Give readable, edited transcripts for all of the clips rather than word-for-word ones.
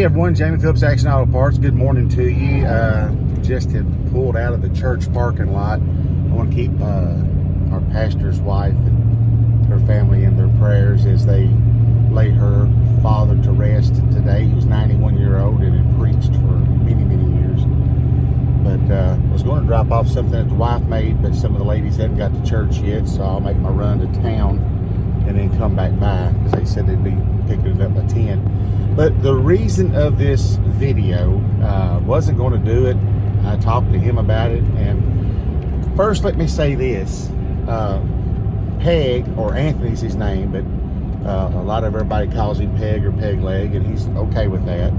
everyone, Jamie Phillips, Action Auto Parts. Good morning to you. Just had pulled out of the church parking lot. I want to keep our pastor's wife and her family in their prayers as they lay her father to rest today. He was 91 years old and had preached for many, many years. But I was going to drop off something that the wife made, but some of the ladies hadn't got to church yet, so I'll make my run to town and then come back by, because they said they'd be picking it up by 10. But the reason of this video, wasn't going to do it. I talked to him about it, and first let me say this. Peg, or Anthony's his name, but a lot of everybody calls him Peg or Peg Leg, and he's okay with that.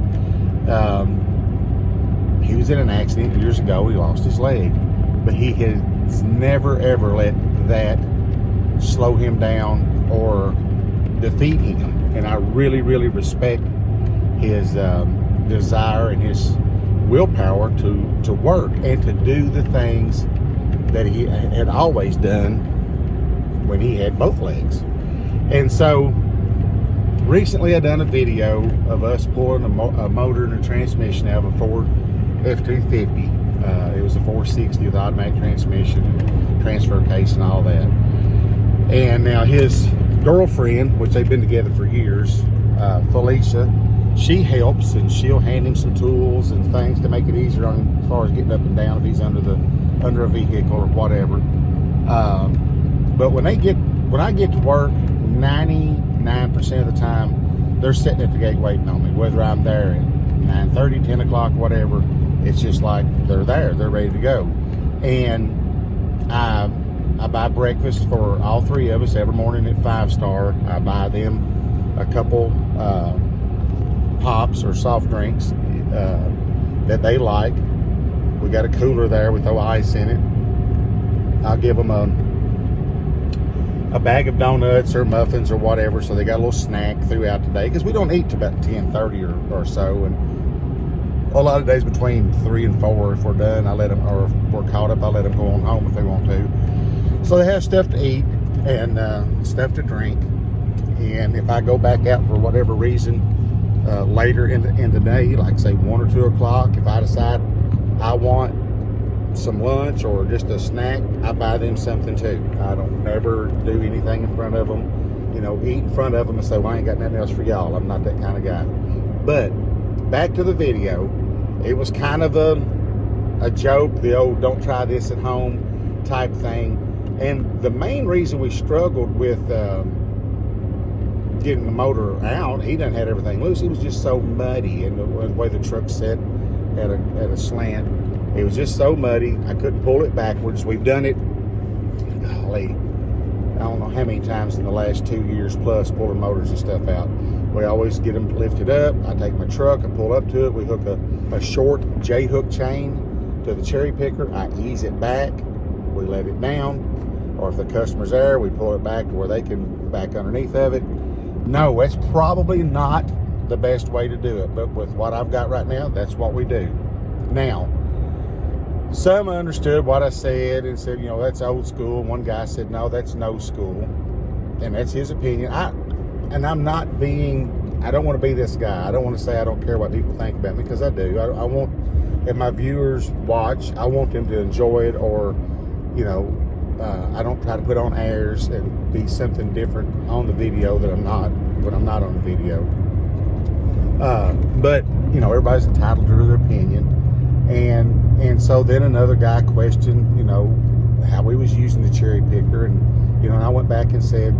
He was in an accident years ago. He lost his leg, but he has never ever let that slow him down or defeat him. And I really, really respect his desire and his willpower to work and to do the things that he had always done when he had both legs. And so recently I done a video of us pulling a motor and a transmission out of a Ford F-250. It was a 460 with automatic transmission, transfer case and all that. And now his girlfriend, which they've been together for years, Felicia, she helps, and she'll hand him some tools and things to make it easier on him as far as getting up and down if he's under a vehicle or whatever. But when I get to work, 99% of the time they're sitting at the gate waiting on me, whether I'm there at 9:30, 10 o'clock, whatever. It's just like they're there, they're ready to go. And I buy breakfast for all three of us every morning at 5 Star. I buy them a couple pops or soft drinks that they like. We got a cooler there, we throw ice in it. I'll give them a bag of donuts or muffins or whatever, so they got a little snack throughout the day, because we don't eat till about 10:30 or so, and a lot of days between 3 and 4, if we're done, I let them, or if we're caught up, I let them go on home if they want to. So they have stuff to eat and stuff to drink. And if I go back out for whatever reason later in the day, like say 1 or 2 o'clock, if I decide I want some lunch or just a snack, I buy them something too. I don't never do anything in front of them, eat in front of them and say, well, I ain't got nothing else for y'all. I'm not that kind of guy. But back to the video, it was kind of a joke, the old don't try this at home type thing. And the main reason we struggled with getting the motor out, he done had everything loose. It was just so muddy, and the way the truck set at a slant, it was just so muddy. I couldn't pull it backwards. We've done it, golly, I don't know how many times in the last 2 years plus, pulling motors and stuff out. We always get them lifted up. I take my truck, I pull up to it. We hook a short J-hook chain to the cherry picker. I ease it back. We let it down. Or if the customer's there, we pull it back to where they can back underneath of it. No, that's probably not the best way to do it. But with what I've got right now, that's what we do. Now, some understood what I said and said, that's old school. One guy said, no, that's no school. And that's his opinion. I'm not being, I don't want to be this guy. I don't want to say I don't care what people think about me, because I do. I want, if my viewers watch, I want them to enjoy it, or, I don't try to put on airs and be something different on the video that I'm not when I'm not on the video. But, everybody's entitled to their opinion. And so then another guy questioned, how we was using the cherry picker. And, and I went back and said,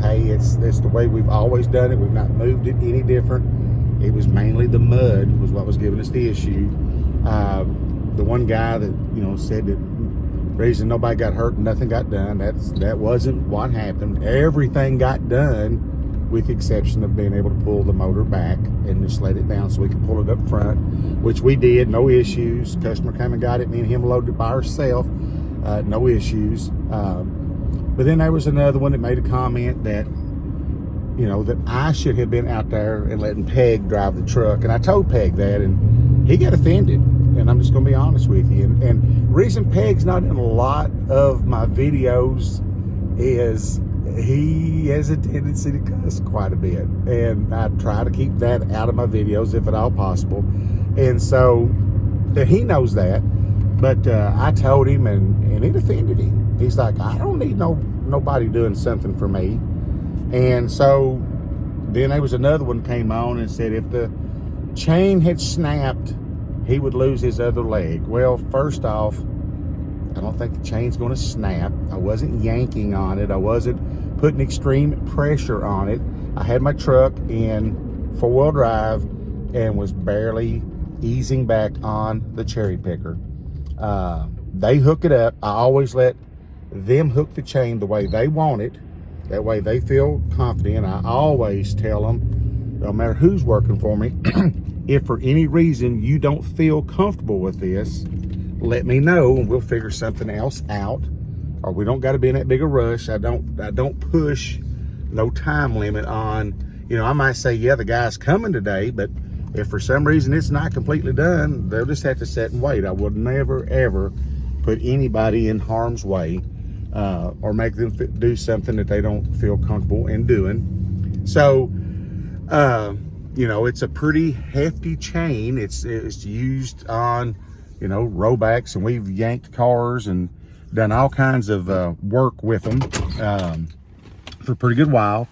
hey, it's the way we've always done it. We've not moved it any different. It was mainly the mud was what was giving us the issue. The one guy that, said that reason nobody got hurt and nothing got done, that wasn't what happened. Everything got done, with the exception of being able to pull the motor back and just let it down so we could pull it up front, which we did, no issues. Customer came and got it, me and him loaded it by ourselves, no issues. But then there was another one that made a comment that, that I should have been out there and letting Peg drive the truck. And I told Peg that, and he got offended. And I'm just going to be honest with you. And reason Peg's not in a lot of my videos is he has a tendency to cuss quite a bit, and I try to keep that out of my videos if at all possible. And so he knows that, but I told him, and it offended him. He's like, I don't need nobody doing something for me. And so then there was another one came on and said if the chain had snapped, he would lose his other leg. Well, first off, I don't think the chain's going to snap. I wasn't yanking on it. I wasn't putting extreme pressure on it. I had my truck in four-wheel drive and was barely easing back on the cherry picker. They hook it up. I always let them hook the chain the way they want it. That way they feel confident. I always tell them, no matter who's working for me, if for any reason you don't feel comfortable with this, let me know and we'll figure something else out. Or we don't got to be in that big a rush. I don't push no time limit on, I might say, yeah, the guy's coming today, but if for some reason it's not completely done, they'll just have to sit and wait. I would never, ever put anybody in harm's way or make them do something that they don't feel comfortable in doing. So, it's a pretty hefty chain. It's used on, rollbacks, and we've yanked cars and done all kinds of work with them for a pretty good while.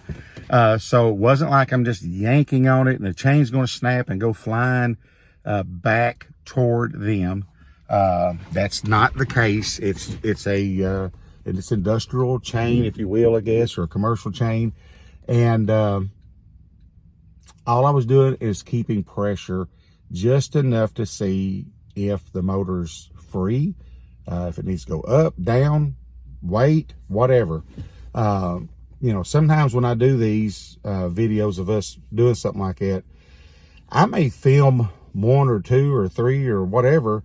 So it wasn't like I'm just yanking on it and the chain's going to snap and go flying back toward them. That's not the case. It's industrial chain, if you will, I guess, or a commercial chain. And all I was doing is keeping pressure just enough to see if the motor's free, if it needs to go up, down, weight, whatever. Sometimes when I do these videos of us doing something like that, I may film one or two or three or whatever,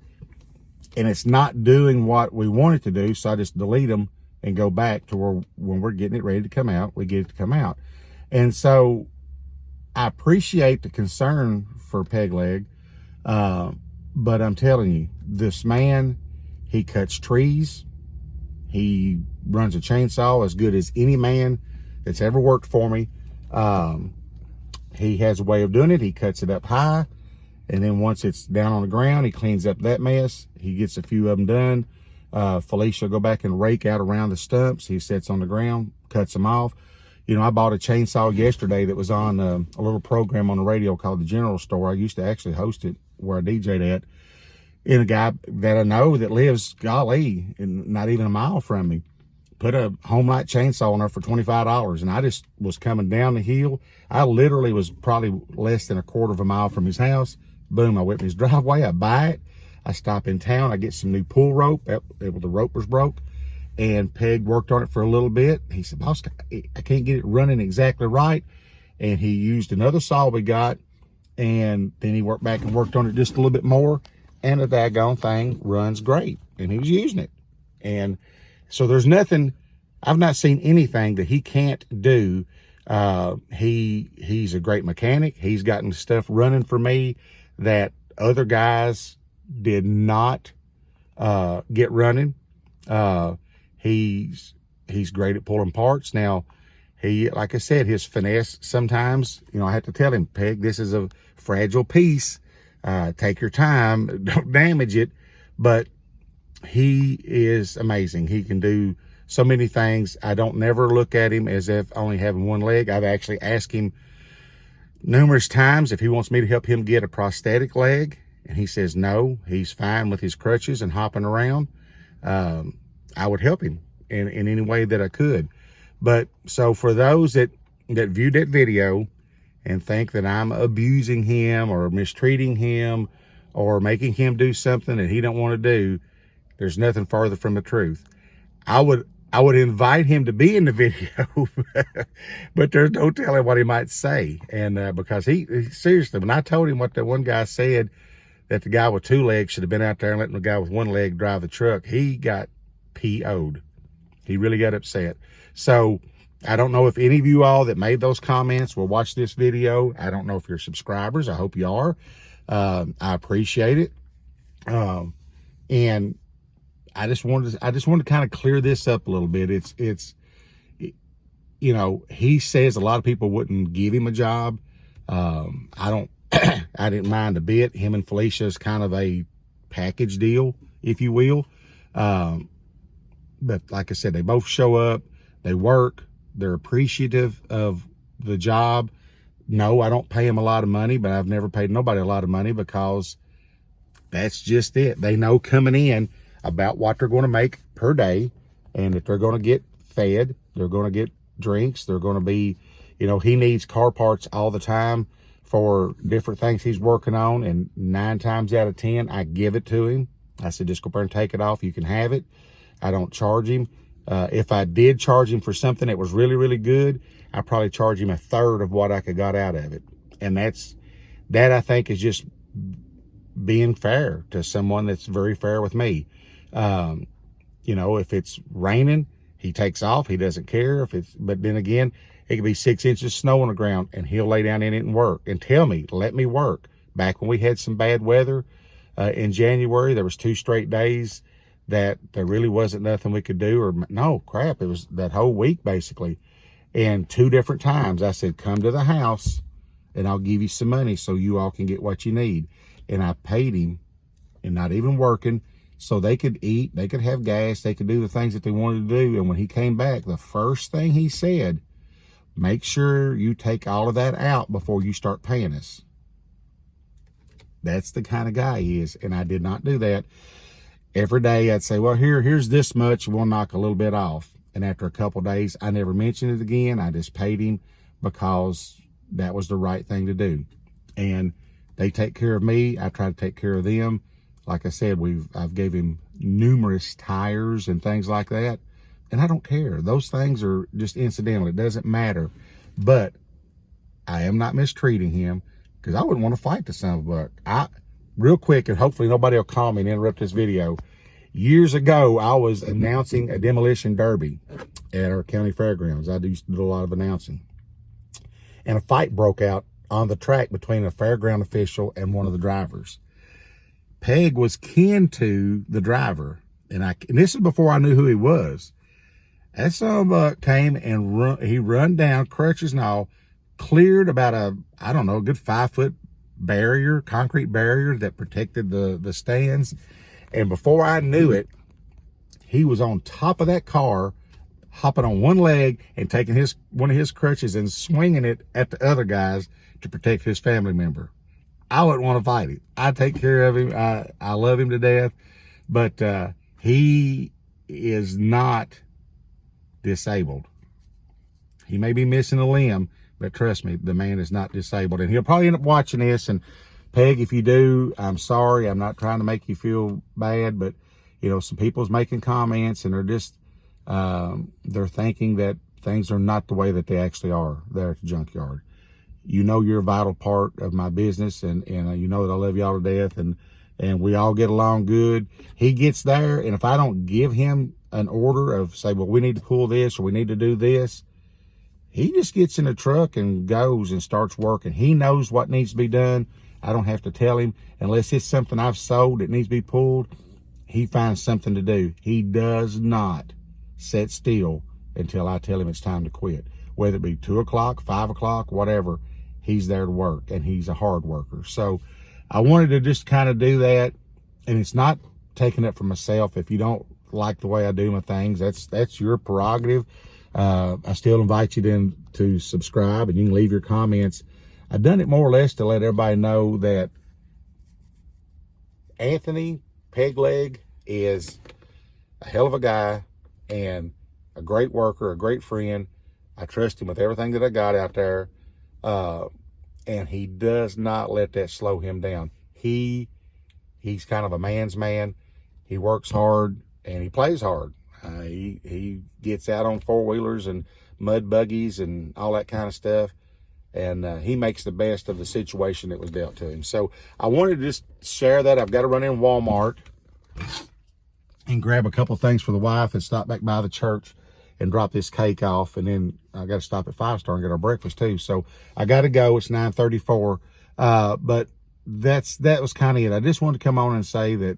and it's not doing what we want it to do, so I just delete them and go back to where when we're getting it ready to come out, we get it to come out. And so I appreciate the concern for Peg Leg, but I'm telling you, this man, he cuts trees. He runs a chainsaw as good as any man that's ever worked for me. He has a way of doing it. He cuts it up high, and then once it's down on the ground, he cleans up that mess. He gets a few of them done. Felicia will go back and rake out around the stumps. He sits on the ground, cuts them off. I bought a chainsaw yesterday that was on a little program on the radio called The General Store. I used to actually host it where I DJ'd at. And a guy that I know that lives, golly, not even a mile from me, put a Homelight chainsaw on there for $25. And I just was coming down the hill. I literally was probably less than a quarter of a mile from his house. Boom, I went in his driveway. I buy it. I stop in town. I get some new pull rope. The rope was broke. And Peg worked on it for a little bit. He said, boss, I can't get it running exactly right. And he used another saw we got. And then he worked back and worked on it just a little bit more. And the daggone thing runs great. And he was using it. And so there's nothing, I've not seen anything that he can't do. He's a great mechanic. He's gotten stuff running for me that other guys did not get running. He's great at pulling parts. Now, like I said, his finesse sometimes, I have to tell him, Peg, this is a fragile piece. Take your time, don't damage it. But he is amazing. He can do so many things. I don't never look at him as if only having one leg. I've actually asked him numerous times if he wants me to help him get a prosthetic leg. And he says no, he's fine with his crutches and hopping around. I would help him in any way that I could. But so for those that viewed that video and think that I'm abusing him or mistreating him or making him do something that he don't want to do, there's nothing farther from the truth. I would invite him to be in the video, but there's no telling what he might say. And because he seriously, when I told him what the one guy said, that the guy with two legs should have been out there and letting the guy with one leg drive the truck, he got PO'd. He really got upset. So I don't know if any of you all that made those comments will watch this video. I don't know if you're subscribers. I hope you are. I appreciate it. And I just wanted to kind of clear this up a little bit. you know, he says a lot of people wouldn't give him a job. I don't, I didn't mind a bit. Him and Felicia is kind of a package deal, if you will. But like I said, they both show up, they work, they're appreciative of the job. No, I don't pay them a lot of money, but I've never paid nobody a lot of money because that's just it. They know coming in about what they're going to make per day, and if they're going to get fed, they're going to get drinks, they're going to be, you know, he needs car parts all the time for different things he's working on, and 9 times out of 10, I give it to him. I said, just go up there and take it off. You can have it. I don't charge him. If I did charge him for something that was really, really good, I probably charge him 1/3 of what I could got out of it. And that I think is just being fair to someone that's very fair with me. You know, if it's raining, he takes off. He doesn't care but then again, it could be 6 inches of snow on the ground and he'll lay down in it and work and tell me, let me work. Back when we had some bad weather, in January, there was 2 straight days that there really wasn't nothing we could do, or no crap. It was that whole week basically. And 2 different times I said, come to the house and I'll give you some money so you all can get what you need. And I paid him, and not even working, so they could eat, they could have gas, they could do the things that they wanted to do. And when he came back, the first thing he said, make sure you take all of that out before you start paying us. That's the kind of guy he is. And I did not do that. Every day I'd say, well, here's this much, we'll knock a little bit off. And after a couple of days, I never mentioned it again. I just paid him because that was the right thing to do. And they take care of me. I try to take care of them. Like I said, I've gave him numerous tires and things like that. And I don't care. Those things are just incidental. It doesn't matter. But I am not mistreating him, because I wouldn't want to fight the son of a buck. Real quick, and hopefully nobody will call me and interrupt this video. Years ago, I was announcing a demolition derby at our county fairgrounds. I used to do a lot of announcing. And a fight broke out on the track between a fairground official and one of the drivers. Peg was kin to the driver. And this is before I knew who he was. That son of a buck came and he run down, crutches and all, cleared about a good 5-foot barrier, concrete barrier that protected the stands. And before I knew it, he was on top of that car, hopping on one leg and taking one of his crutches and swinging it at the other guys to protect his family member. I wouldn't want to fight him. I take care of him. I love him to death, but he is not disabled. He may be missing a limb, but trust me, the man is not disabled. And he'll probably end up watching this. And Peg, if you do, I'm sorry. I'm not trying to make you feel bad, but you know, some people's making comments and they're just, they're thinking that things are not the way that they actually are there at the junkyard. You know, you're a vital part of my business, and you know that I love y'all to death, and we all get along good. He gets there, and if I don't give him an order of, say, well, we need to pull this or we need to do this, he just gets in the truck and goes and starts working. He knows what needs to be done. I don't have to tell him. Unless it's something I've sold that needs to be pulled, he finds something to do. He does not sit still until I tell him it's time to quit. Whether it be 2 o'clock, 5 o'clock, whatever, he's there to work, and he's a hard worker. So I wanted to just kind of do that. And it's not taking it for myself. If you don't like the way I do my things, that's your prerogative. I still invite you to subscribe, and you can leave your comments. I've done it more or less to let everybody know that Anthony Pegleg is a hell of a guy and a great worker, a great friend. I trust him with everything that I got out there. And he does not let that slow him down. He's kind of a man's man. He works hard and he plays hard. He gets out on 4-wheelers and mud buggies and all that kind of stuff. And he makes the best of the situation that was dealt to him. So I wanted to just share that. I've got to run in Walmart and grab a couple things for the wife and stop back by the church and drop this cake off. And then I got to stop at 5 Star and get our breakfast too. So I got to go. It's 9:34. But that was kind of it. I just wanted to come on and say that,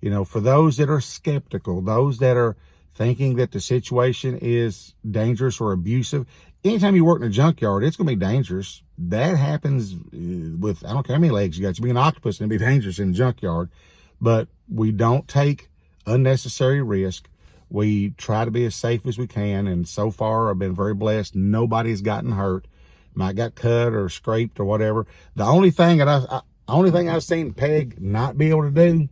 you know, for those that are skeptical, those that are thinking that the situation is dangerous or abusive. Anytime you work in a junkyard, it's going to be dangerous. That happens with, I don't care how many legs you got. You be an octopus and it'd be dangerous in a junkyard. But we don't take unnecessary risk. We try to be as safe as we can. And so far, I've been very blessed. Nobody's gotten hurt. Might got cut or scraped or whatever. The only thing that I've seen Peg not be able to do,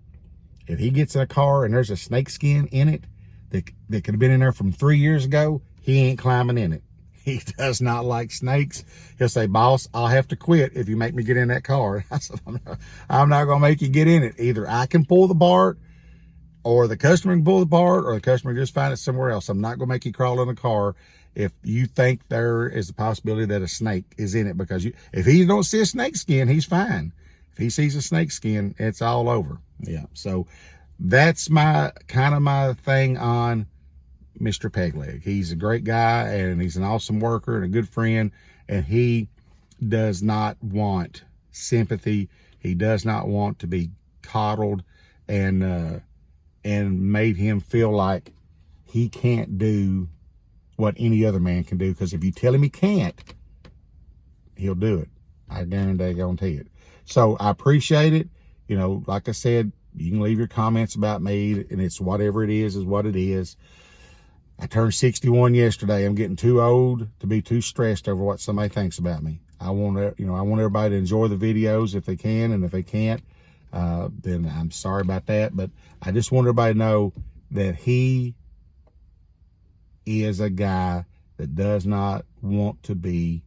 if he gets in a car and there's a snake skin in it that could have been in there from 3 years ago, he ain't climbing in it. He does not like snakes. He'll say, boss, I'll have to quit if you make me get in that car. I said, I'm not going to make you get in it. Either I can pull the part, or the customer can pull the part, or the customer just find it somewhere else. I'm not going to make you crawl in the car if you think there is a possibility that a snake is in it. Because if he don't see a snake skin, he's fine. If he sees a snake skin, it's all over. Yeah. So that's my thing on Mr. Pegleg. He's a great guy, and he's an awesome worker and a good friend, and he does not want sympathy. He does not want to be coddled and made him feel like he can't do what any other man can do, because if you tell him he can't, he'll do it. I guarantee it. So I appreciate it. You know, like I said, you can leave your comments about me, and it's whatever it is what it is. I turned 61 yesterday. I'm getting too old to be too stressed over what somebody thinks about me. I want everybody to enjoy the videos if they can, and if they can't, then I'm sorry about that. But I just want everybody to know that he is a guy that does not want to be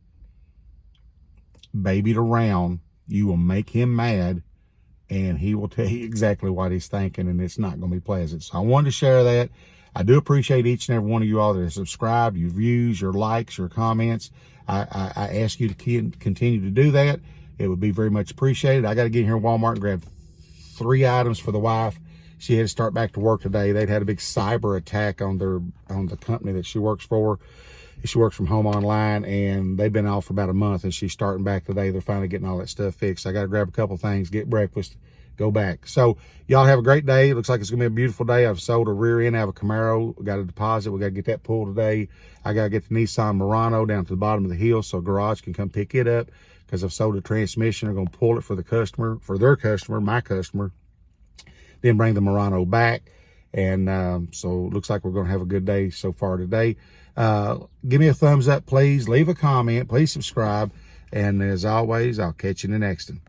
babied around. You will make him mad, and he will tell you exactly what he's thinking, and it's not going to be pleasant. So I wanted to share that. I do appreciate each and every one of you all that have subscribed, your views, your likes, your comments. I ask you to continue to do that. It would be very much appreciated. I got to get in here at Walmart and grab 3 items for the wife. She had to start back to work today. They'd had a big cyber attack on the company that she works for. She works from home online, and they've been off for about a month, and she's starting back today. They're finally getting all that stuff fixed. I got to grab a couple things, get breakfast, go back. So y'all have a great day. It looks like it's gonna be a beautiful day. I've sold a rear end. I have a Camaro. We got a deposit. We got to get that pulled today. I got to get the Nissan Murano down to the bottom of the hill so garage can come pick it up, because I've sold a transmission. They're gonna pull it for the customer, for their customer, my customer, then bring the Murano back. And so it looks like we're gonna have a good day so far today. Give me a thumbs up, please. Leave a comment. Please subscribe. And as always, I'll catch you in the next one.